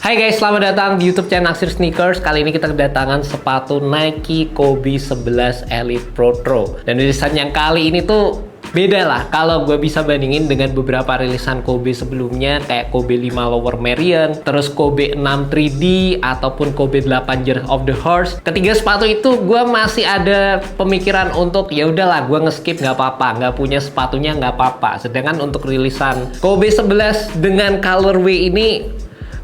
Hai guys, selamat datang di YouTube channel Naksir Sneakers. Kali ini kita kedatangan sepatu Nike Kobe 11 Elite Protro. Dan rilisan yang kali ini tuh beda lah kalau gue bisa bandingin dengan beberapa rilisan Kobe sebelumnya kayak Kobe 5 Lower Merion, terus Kobe 6 3D ataupun Kobe 8 Year of the Horse. Ketiga sepatu itu gue masih ada pemikiran untuk ya udahlah gue nge-skip nggak apa-apa, nggak punya sepatunya nggak apa-apa. Sedangkan untuk rilisan Kobe 11 dengan colorway ini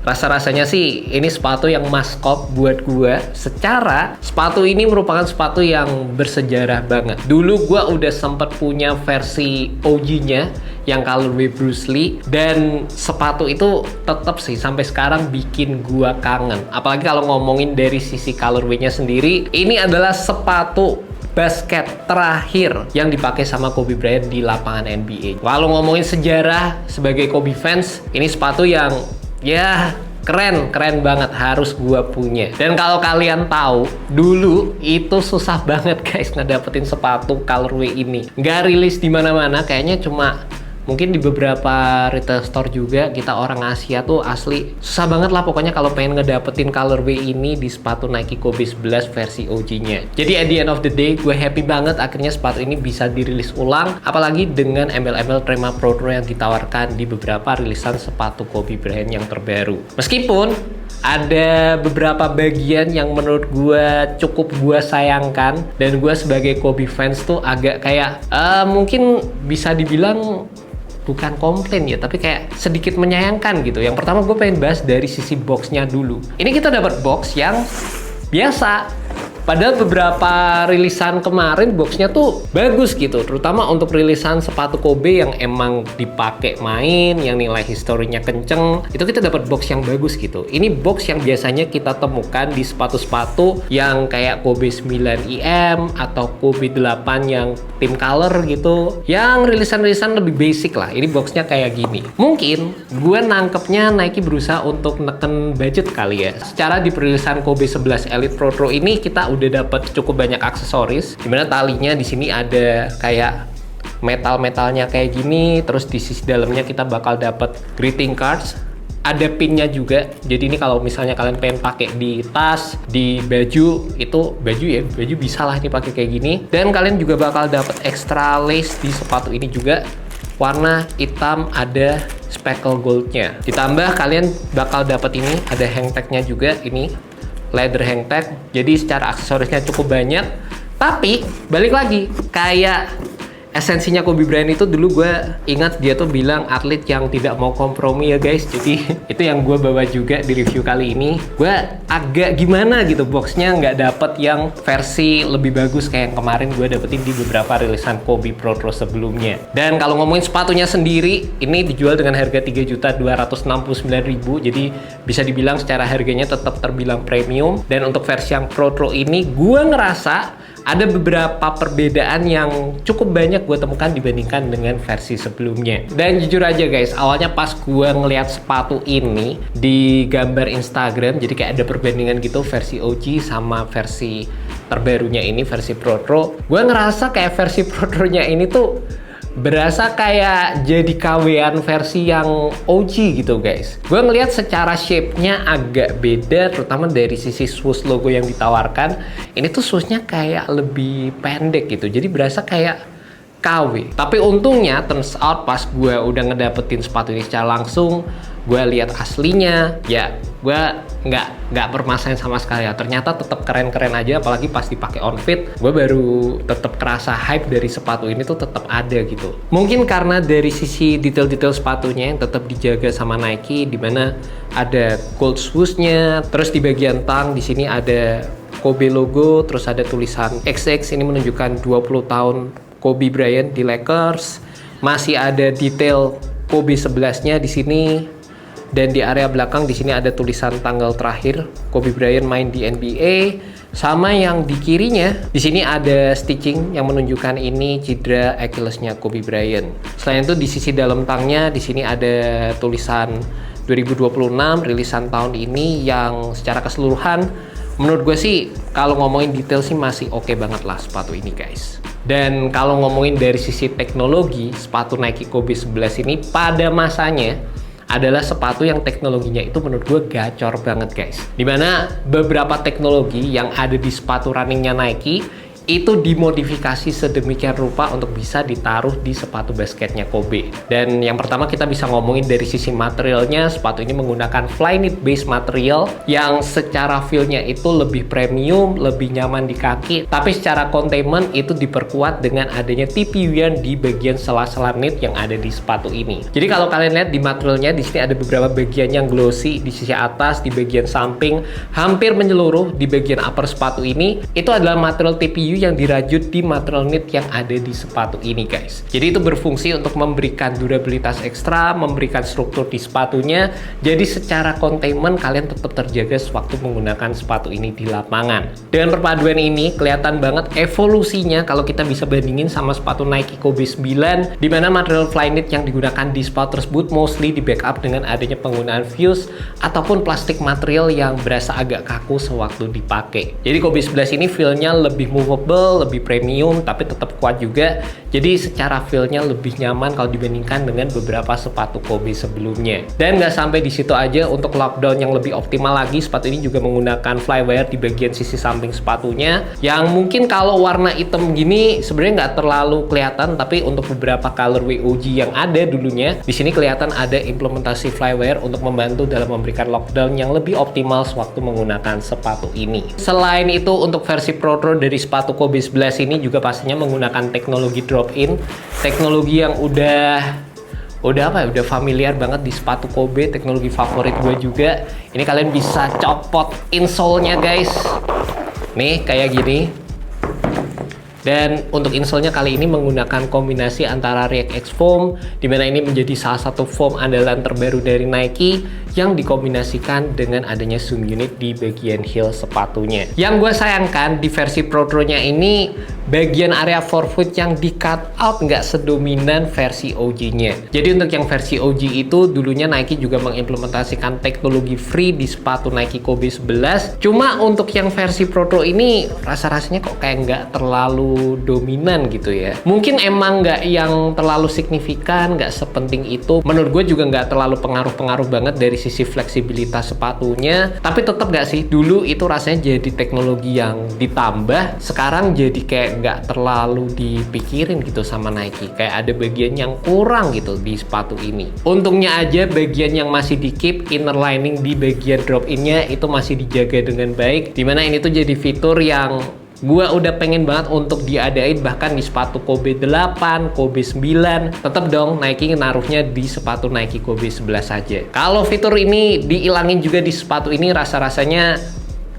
rasa-rasanya sih ini sepatu yang must cop buat gue. Secara sepatu ini merupakan sepatu yang bersejarah banget. Dulu gue udah sempet punya versi OG-nya yang colorway Bruce Lee, dan sepatu itu tetap sih sampai sekarang bikin gue kangen. Apalagi kalau ngomongin dari sisi colorway-nya sendiri, ini adalah sepatu basket terakhir yang dipakai sama Kobe Bryant di lapangan NBA. Kalau ngomongin sejarah sebagai Kobe fans, ini sepatu yang ya keren banget, harus gua punya. Dan kalau kalian tahu, dulu itu susah banget guys ngedapetin sepatu colorway ini. Nggak rilis di mana-mana, kayaknya cuma mungkin di beberapa retail store juga. Kita orang Asia tuh asli susah banget lah pokoknya kalau pengen ngedapetin colorway ini di sepatu Nike Kobe 11 versi OG-nya. Jadi at the end of the day, gue happy banget akhirnya sepatu ini bisa dirilis ulang, apalagi dengan embel-embel Trema Protro yang ditawarkan di beberapa rilisan sepatu Kobe Bryant yang terbaru. Meskipun ada beberapa bagian yang menurut gue cukup gue sayangkan, dan gue sebagai Kobe fans tuh agak kayak mungkin bisa dibilang bukan komplain ya, tapi kayak sedikit menyayangkan gitu. Yang pertama gue pengen bahas dari sisi boxnya dulu. Ini kita dapat box yang biasa, padahal beberapa rilisan kemarin boxnya tuh bagus gitu, terutama untuk rilisan sepatu Kobe yang emang dipakai main, yang nilai historinya kenceng, itu kita dapat box yang bagus gitu. Ini box yang biasanya kita temukan di sepatu-sepatu yang kayak Kobe 9 IM atau Kobe 8 yang tim color gitu, yang rilisan-rilisan lebih basic lah. Ini boxnya kayak gini. Mungkin gue nangkepnya Nike berusaha untuk neken budget kali ya. Secara di perilisan Kobe 11 Elite Protro ini kita udah dapat cukup banyak aksesoris, dimana talinya di sini ada kayak metal-metalnya kayak gini, terus di sisi dalamnya kita bakal dapat greeting cards, ada pinnya juga. Jadi ini kalau misalnya kalian pengen pakai di tas, di baju, itu baju bisa lah ini pakai kayak gini. Dan kalian juga bakal dapat extra lace di sepatu ini juga, warna hitam, ada speckle goldnya. Ditambah kalian bakal dapat ini ada hang tagnya juga, ini leather hang tag. Jadi secara aksesorisnya cukup banyak. Tapi balik lagi, kayak esensinya Kobe Bryant itu dulu gue ingat dia tuh bilang atlet yang tidak mau kompromi ya guys. Jadi itu yang gue bawa juga di review kali ini. Gue agak gimana gitu, boxnya nggak dapet yang versi lebih bagus kayak yang kemarin gue dapetin di beberapa rilisan Kobe Protro sebelumnya. Dan kalau ngomongin sepatunya sendiri, ini dijual dengan harga 3.269.000. Jadi bisa dibilang secara harganya tetap terbilang premium. Dan untuk versi yang Protro ini, gue ngerasa ada beberapa perbedaan yang cukup banyak gue temukan dibandingkan dengan versi sebelumnya. Dan jujur aja guys, awalnya pas gue ngeliat sepatu ini di gambar Instagram, jadi kayak ada perbandingan gitu versi OG sama versi terbarunya ini, versi Protro. Gue ngerasa kayak versi Protronya ini tuh berasa kayak jadi KW-an versi yang OG gitu guys. Gue ngelihat secara shape-nya agak beda, terutama dari sisi swoosh logo yang ditawarkan. Ini tuh swoosh-nya kayak lebih pendek gitu, jadi berasa kayak KW. Tapi untungnya turns out pas gue udah ngedapetin sepatu ini secara langsung, gue lihat aslinya, ya gue nggak bermasalah sama sekali ya. Ternyata tetap keren-keren aja, apalagi pas dipakai on fit, gue baru tetap kerasa hype dari sepatu ini tuh tetap ada gitu. Mungkin karena dari sisi detail-detail sepatunya yang tetap dijaga sama Nike, dimana ada gold swoosh-nya, terus di bagian tang di sini ada Kobe logo, terus ada tulisan XX, ini menunjukkan 20 tahun Kobe Bryant di Lakers. Masih ada detail Kobe 11-nya di sini. Dan di area belakang di sini ada tulisan tanggal terakhir Kobe Bryant main di NBA. Sama yang di kirinya, di sini ada stitching yang menunjukkan ini cedera Achilles-nya Kobe Bryant. Selain itu di sisi dalam tangnya di sini ada tulisan 2026 rilisan tahun ini, yang secara keseluruhan menurut gue sih kalau ngomongin detail sih masih oke banget lah sepatu ini guys. Dan kalau ngomongin dari sisi teknologi, sepatu Nike Kobe 11 ini pada masanya adalah sepatu yang teknologinya itu menurut gue gacor banget guys. Dimana beberapa teknologi yang ada di sepatu runningnya Nike itu dimodifikasi sedemikian rupa untuk bisa ditaruh di sepatu basketnya Kobe. Dan yang pertama kita bisa ngomongin dari sisi materialnya, sepatu ini menggunakan Flyknit base material yang secara feel-nya itu lebih premium, lebih nyaman di kaki, tapi secara containment itu diperkuat dengan adanya TPU di bagian sela-sela knit yang ada di sepatu ini. Jadi kalau kalian lihat di materialnya, di sini ada beberapa bagian yang glossy di sisi atas, di bagian samping, hampir menyeluruh di bagian upper sepatu ini. Itu adalah material TPU yang dirajut di material knit yang ada di sepatu ini guys. Jadi itu berfungsi untuk memberikan durabilitas ekstra, memberikan struktur di sepatunya. Jadi secara containment kalian tetap terjaga sewaktu menggunakan sepatu ini di lapangan. Dengan perpaduan ini kelihatan banget evolusinya kalau kita bisa bandingin sama sepatu Nike Kobe 9, di mana material Flyknit yang digunakan di sepatu tersebut mostly di backup dengan adanya penggunaan fuse ataupun plastik material yang berasa agak kaku sewaktu dipakai. Jadi Kobe 11 ini feel-nya lebih movable, lebih premium, tapi tetap kuat juga. Jadi secara feel-nya lebih nyaman kalau dibandingkan dengan beberapa sepatu Kobe sebelumnya. Dan nggak sampai di situ aja, untuk lockdown yang lebih optimal lagi, sepatu ini juga menggunakan flywire di bagian sisi samping sepatunya, yang mungkin kalau warna hitam gini sebenarnya nggak terlalu kelihatan, tapi untuk beberapa colorway OG yang ada dulunya, di sini kelihatan ada implementasi flywire untuk membantu dalam memberikan lockdown yang lebih optimal sewaktu menggunakan sepatu ini. Selain itu, untuk versi Pro dari sepatu Kobe 11 ini juga pastinya menggunakan teknologi drop-in, teknologi yang udah familiar banget di sepatu Kobe, teknologi favorit gue juga. Ini kalian bisa copot insole-nya guys, nih kayak gini. Dan untuk insole-nya kali ini menggunakan kombinasi antara React X Foam, dimana ini menjadi salah satu foam andalan terbaru dari Nike yang dikombinasikan dengan adanya zoom unit di bagian heel sepatunya. Yang gue sayangkan di versi Pro-nya ini, bagian area forefoot yang di cut out nggak sedominan versi OG-nya. Jadi untuk yang versi OG itu dulunya Nike juga mengimplementasikan teknologi free di sepatu Nike Kobe 11. Cuma untuk yang versi Pro ini rasa-rasanya kok kayak nggak terlalu dominan gitu ya. Mungkin emang nggak yang terlalu signifikan, nggak sepenting itu. Menurut gue juga nggak terlalu pengaruh-pengaruh banget dari sisi fleksibilitas sepatunya. Tapi tetap nggak sih, dulu itu rasanya jadi teknologi yang ditambah, sekarang jadi kayak nggak terlalu dipikirin gitu sama Nike. Kayak ada bagian yang kurang gitu di sepatu ini. Untungnya aja bagian yang masih di keep, inner lining di bagian drop innya itu masih dijaga dengan baik. Dimana ini tuh jadi fitur yang gue udah pengen banget untuk diadain bahkan di sepatu Kobe 8, Kobe 9. Tetap dong Nike naruhnya di sepatu Nike Kobe 11 saja. Kalau fitur ini dihilangin juga di sepatu ini, rasa-rasanya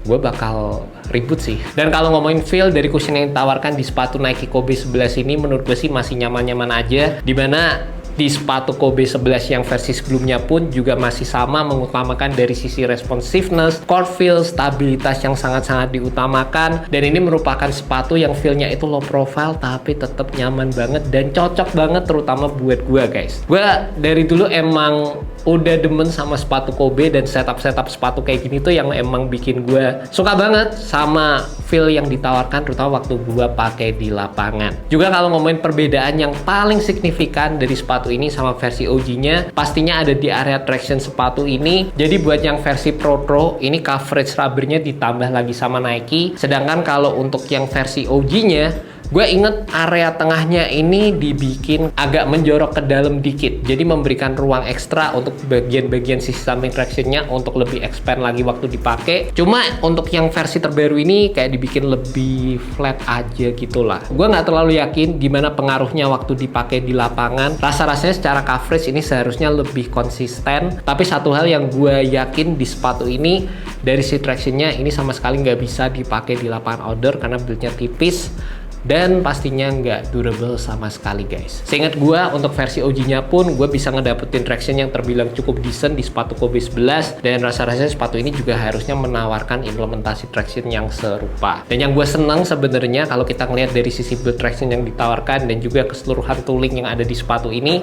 gue bakal ribut sih. Dan kalau ngomongin feel dari cushion yang ditawarkan di sepatu Nike Kobe 11 ini, menurut gue sih masih nyaman-nyaman aja. Dimana di sepatu Kobe 11 yang versi sebelumnya pun juga masih sama mengutamakan dari sisi responsiveness, core feel, stabilitas yang sangat-sangat diutamakan. Dan ini merupakan sepatu yang feel-nya itu low profile tapi tetap nyaman banget dan cocok banget terutama buat gue guys. Gue dari dulu emang udah demen sama sepatu Kobe, dan setup sepatu kayak gini tuh yang emang bikin gue suka banget sama feel yang ditawarkan terutama waktu gue pakai di lapangan. Juga kalau ngomongin perbedaan yang paling signifikan dari sepatu ini sama versi OG-nya, pastinya ada di area traction sepatu ini. Jadi buat yang versi Pro ini coverage rubbernya ditambah lagi sama Nike, sedangkan kalau untuk yang versi OG-nya gue inget area tengahnya ini dibikin agak menjorok ke dalam dikit, jadi memberikan ruang ekstra untuk bagian-bagian sisi samping tractionnya untuk lebih expand lagi waktu dipakai. Cuma untuk yang versi terbaru ini kayak dibikin lebih flat aja gitulah. Gue nggak terlalu yakin gimana pengaruhnya waktu dipakai di lapangan. Rasa-rasanya secara coverage ini seharusnya lebih konsisten. Tapi satu hal yang gue yakin di sepatu ini, dari si tractionnya ini sama sekali nggak bisa dipakai di lapangan outdoor karena build-nya tipis dan pastinya nggak durable sama sekali guys. Seingat gue untuk versi OG-nya pun gue bisa ngedapetin traction yang terbilang cukup decent di sepatu Kobe 11, dan rasa-rasanya sepatu ini juga harusnya menawarkan implementasi traction yang serupa. Dan yang gue seneng sebenarnya kalau kita ngelihat dari sisi build traction yang ditawarkan dan juga keseluruhan tooling yang ada di sepatu ini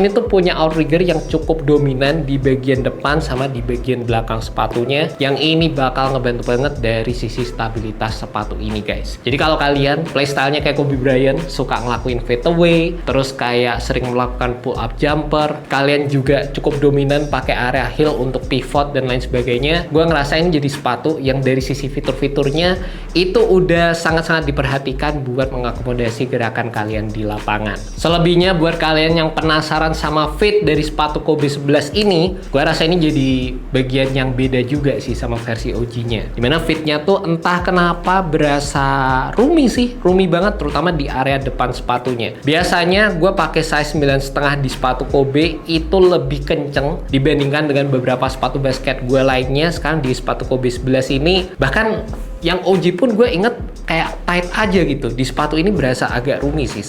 tuh punya outrigger yang cukup dominan di bagian depan sama di bagian belakang sepatunya, yang ini bakal ngebantu banget dari sisi stabilitas sepatu ini guys. Jadi kalau kalian playstyle misalnya kayak Kobe Bryant suka ngelakuin fadeaway, terus kayak sering melakukan pull up jumper, kalian juga cukup dominan pakai area heel untuk pivot dan lain sebagainya, gue ngerasain jadi sepatu yang dari sisi fitur-fiturnya itu udah sangat-sangat diperhatikan buat mengakomodasi gerakan kalian di lapangan. Selebihnya buat kalian yang penasaran sama fit dari sepatu Kobe 11 ini, gue rasa ini jadi bagian yang beda juga sih sama versi OG-nya. Dimana fitnya tuh entah kenapa berasa roomy sih, roomy banget terutama di area depan sepatunya. Biasanya gue pakai size 9,5 di sepatu Kobe itu lebih kenceng dibandingkan dengan beberapa sepatu basket gue lainnya. Sekarang di sepatu Kobe 11 ini, bahkan yang OG pun gue inget kayak tight aja gitu. Di sepatu ini berasa agak roomy sih,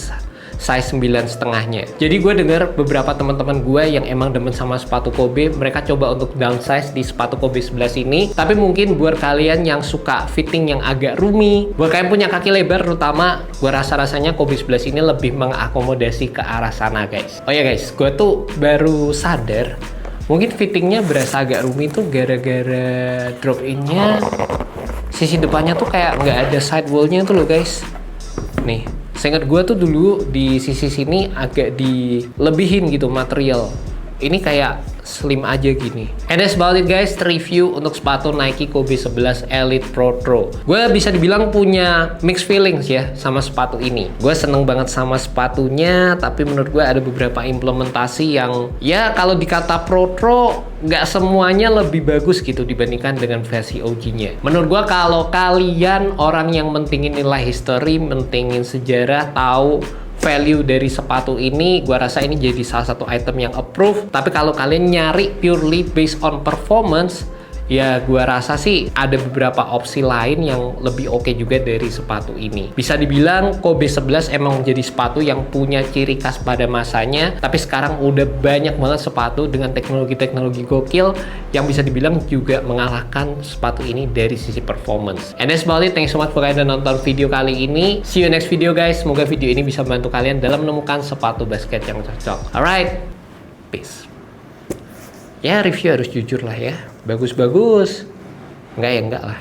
size 9,5-nya. Jadi gue denger beberapa teman-teman gue yang emang demen sama sepatu Kobe, mereka coba untuk downsize di sepatu Kobe 11 ini. Tapi mungkin buat kalian yang suka fitting yang agak roomy, buat kalian punya kaki lebar terutama, gue rasa-rasanya Kobe 11 ini lebih mengakomodasi ke arah sana guys. Oh ya guys, gue tuh baru sadar mungkin fittingnya berasa agak roomy tuh gara-gara drop in-nya sisi depannya tuh kayak nggak ada sidewall-nya tuh loh guys. Nih, seingat gue tuh dulu di sisi sini agak dilebihin gitu material. Ini kayak slim aja gini. And that's about it guys, review untuk sepatu Nike Kobe 11 Elite Pro. Gue bisa dibilang punya mixed feelings ya sama sepatu ini. Gue seneng banget sama sepatunya, tapi menurut gue ada beberapa implementasi yang ya kalau dikata Pro nggak semuanya lebih bagus gitu dibandingkan dengan versi OG-nya. Menurut gue kalau kalian orang yang mentingin nilai history, mentingin sejarah, tahu value dari sepatu ini, gua rasa ini jadi salah satu item yang approved. Tapi kalau kalian nyari purely based on performance, ya gua rasa sih ada beberapa opsi lain yang lebih oke juga dari sepatu ini. Bisa dibilang Kobe 11 emang menjadi sepatu yang punya ciri khas pada masanya, tapi sekarang udah banyak banget sepatu dengan teknologi-teknologi gokil yang bisa dibilang juga mengalahkan sepatu ini dari sisi performance. And that's about it. Thanks so much for kalian udah nonton video kali ini. See you next video guys. Semoga video ini bisa membantu kalian dalam menemukan sepatu basket yang cocok. Alright, peace. Ya review harus jujur lah ya. Bagus-bagus. Enggak ya enggak lah.